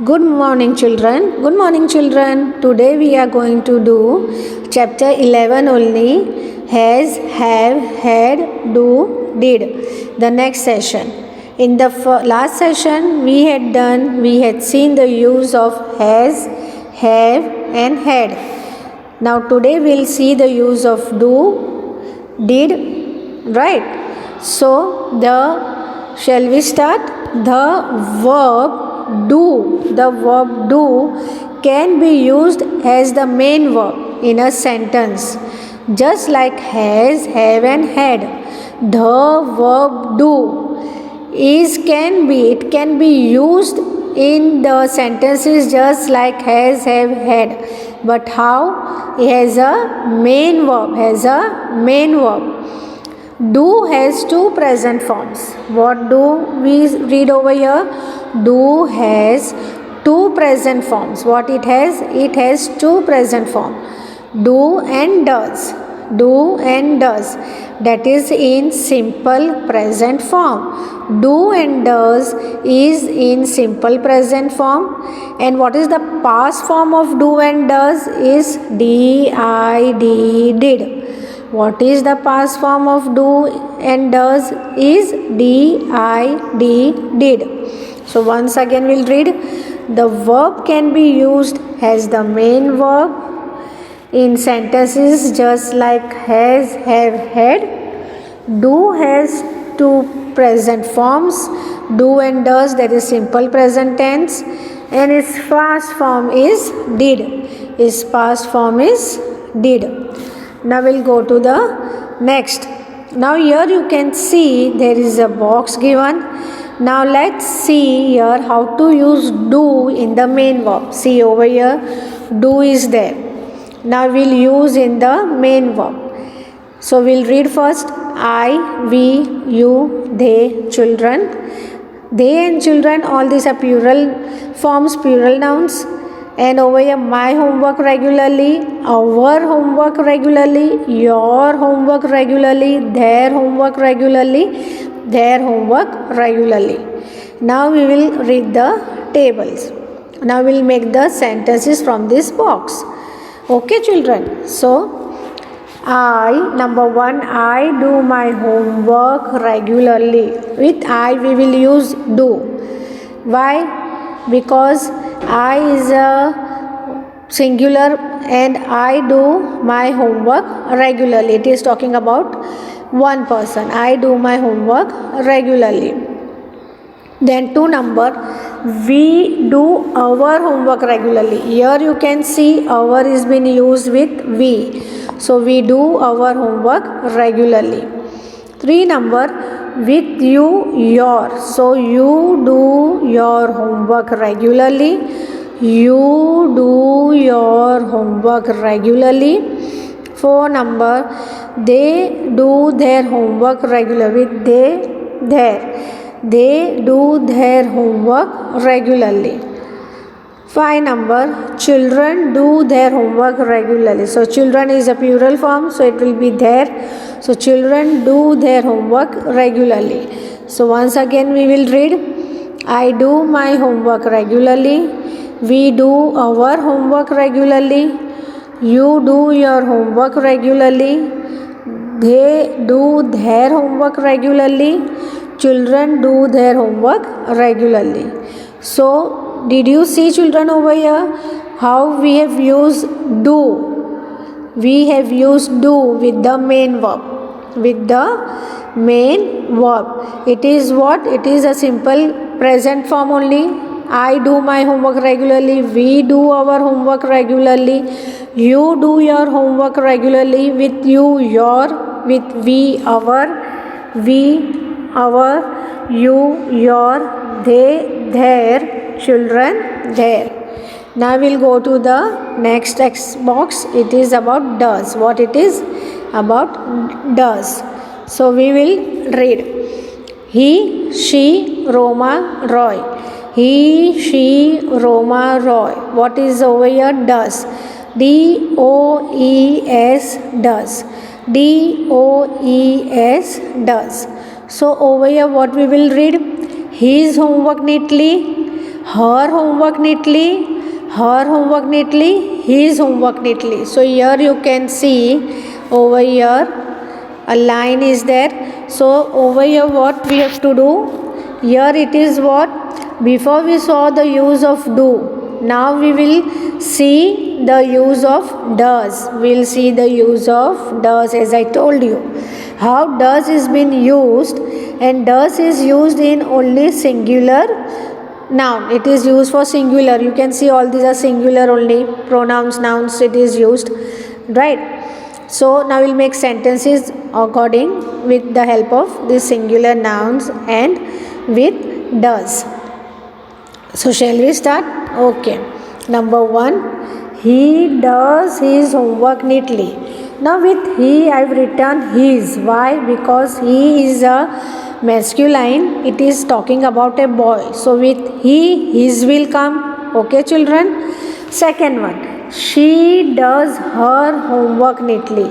Good morning, children. Good morning, children. Today we are going to do chapter 11 only. Has, have, had, do, did. The next session. In the last session we had seen the use of has, have and had. Now today we'll see the use of do, did, right? So shall we start? The verb do can be used as the main verb in a sentence, just like has, have and had. The verb do can be used in the sentences just like has, have, had. But how? It has a main verb. Do has two present forms. What do we read over here? Do has two present forms. What it has? It has two present forms. Do and does. Do and does. That is in simple present form. Do and does is in simple present form. And what is the past form of do and does? Is did. What is the past form of do and does? Is did. So once again we'll read. The verb can be used as the main verb in sentences just like has, have, had. Do has two present forms. Do and does, that is simple present tense. And its past form is did. Its past form is did. Now we'll go to the next. Now here you can see there is a box given. Now let's see here how to use do in the main verb. See over here, do is there. Now we'll use in the main verb. So we'll read first. I, we, you, they, children. They and children, all these are plural forms, plural nouns. And over here, my homework regularly, our homework regularly, your homework regularly, their homework regularly, their homework regularly. Now we will read the tables. Now we will make the sentences from this box. Okay, children. So, number one, I do my homework regularly. With I, we will use do. Why? Because I is a singular and I do my homework regularly. It is talking about one person. I do my homework regularly. Then two number, we do our homework regularly. Here you can see our is been used with we. So we do our homework regularly. Three number, with you, your. So you do your homework regularly. You do your homework regularly. Four number, they do their homework regularly. With they, their. They do their homework regularly. Five number, children do their homework regularly. So children is a plural form, so it will be there. So children do their homework regularly. So once again we will read. I do my homework regularly. We do our homework regularly. You do your homework regularly. They do their homework regularly. Children do their homework regularly. So did you see, children, over here how we have used do? We have used do with the main verb. With the main verb. It is what? It is a simple present form only. I do my homework regularly. We do our homework regularly. You do your homework regularly. With you, your. With we, our. We, our. You, your. They, their. Children, their. Now we'll go to the next text box. It is about does. What it is? About does. So we will read. He, she, Roma, Roy. He, she, Roma, Roy. What is over here? Does. D-O-E-S, does. D-O-E-S, does. So over here what we will read? His homework neatly. her homework neatly, her homework neatly, his homework neatly. So here you can see over here a line is there. So over here what we have to do, here it is what, before we saw the use of do, now we will see the use of does. We'll see the use of does, as I told you how does is been used, and does is used in only singular noun. It is used for singular. You can see all these are singular only, pronouns, nouns, it is used, right? So now we'll make sentences according with the help of these singular nouns and with does. So shall we start? Okay. Number 1, he does his homework neatly. Now with he I have written his. Why? Because he is a masculine. It is talking about a boy. So with he, his will come. Okay children. Second one, she does her homework neatly.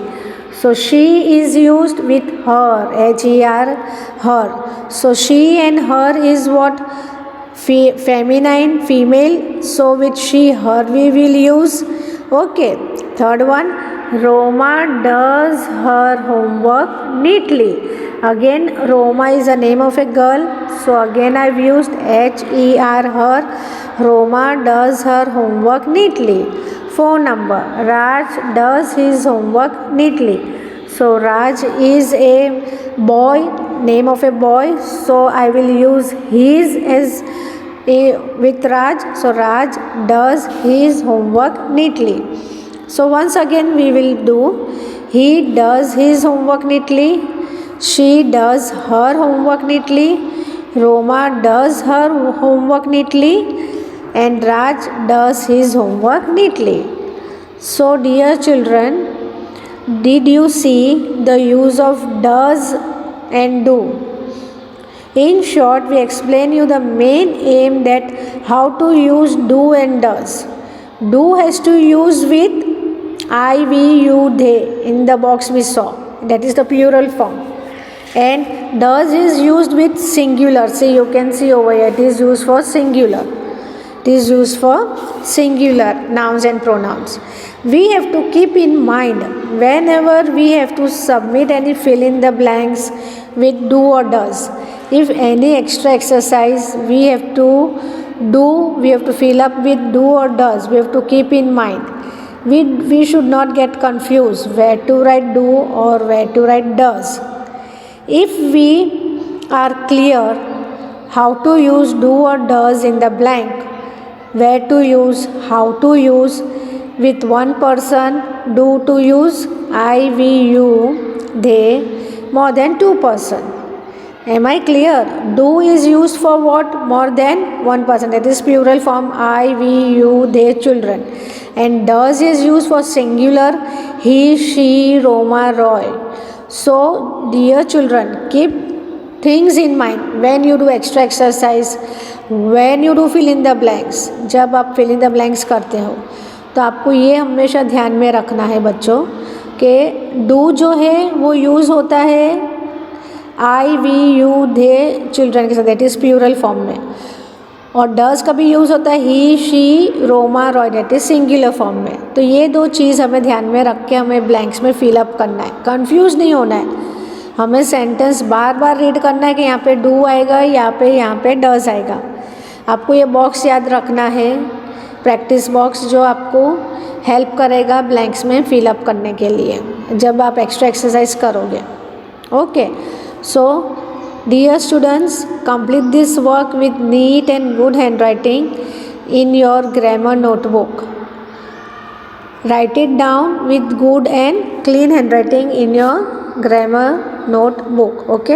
So she is used with her, H-E-R, her. So she and her is what? Feminine, female. So with she, her we will use. Okay. Third one, Roma does her homework neatly. Again, Roma is the name of a girl. So again I have used H-E-R, her. Roma does her homework neatly. Phone number, Raj does his homework neatly. So Raj is a boy, name of a boy. So I will use his as with Raj. So Raj does his homework neatly. So once again we will do, he does his homework neatly, she does her homework neatly, Roma does her homework neatly, and Raj does his homework neatly. So dear children, did you see the use of does and do? In short, we explain you the main aim that how to use do and does. Do has to use with I, we, you, they. In the box we saw, that is the plural form. And does is used with singular. See, you can see over here, it is used for singular. It is used for singular nouns and pronouns. We have to keep in mind whenever we have to submit any fill in the blanks with do or does. If any extra exercise we have to do, we have to fill up with do or does. We have to keep in mind. We should not get confused where to write do or where to write does. If we are clear how to use do or does in the blank, where to use, how to use, with one person, do to use I, we, you, they, more than two person. Am I clear? Do is used for what? More than one person. That is plural form I, we, you, they, children. And does is used for singular he, she, Roma, Roy. So dear children, keep things in mind when you do extra exercise, when you do fill in the blanks. जब आप fill in the blanks करते हो तो आपको ये हमेशा ध्यान में रखना है बच्चों कि do जो है वो यूज़ होता है आई, वी, यू, दे, चिल्ड्रन के साथ, दैट इज़ प्लूरल फॉर्म में. और डज का भी यूज़ होता है he, she, Roma, Roy, that is singular form में. तो ये दो चीज़ हमें ध्यान में रख के हमें ब्लैंक्स में फिलअप करना है. कंफ्यूज नहीं होना है. हमें सेंटेंस बार बार रीड करना है कि यहाँ पे डू आएगा, यहाँ पे डज आएगा. आपको ये बॉक्स याद रखना है, प्रैक्टिस बॉक्स, जो आपको हेल्प करेगा ब्लैंक्स में फिलअप करने के लिए जब आप एक्स्ट्रा एक्सरसाइज करोगे. Okay. So, dear students, complete this work with neat and good handwriting in your grammar notebook. Write it down with good and clean handwriting in your grammar notebook. Okay.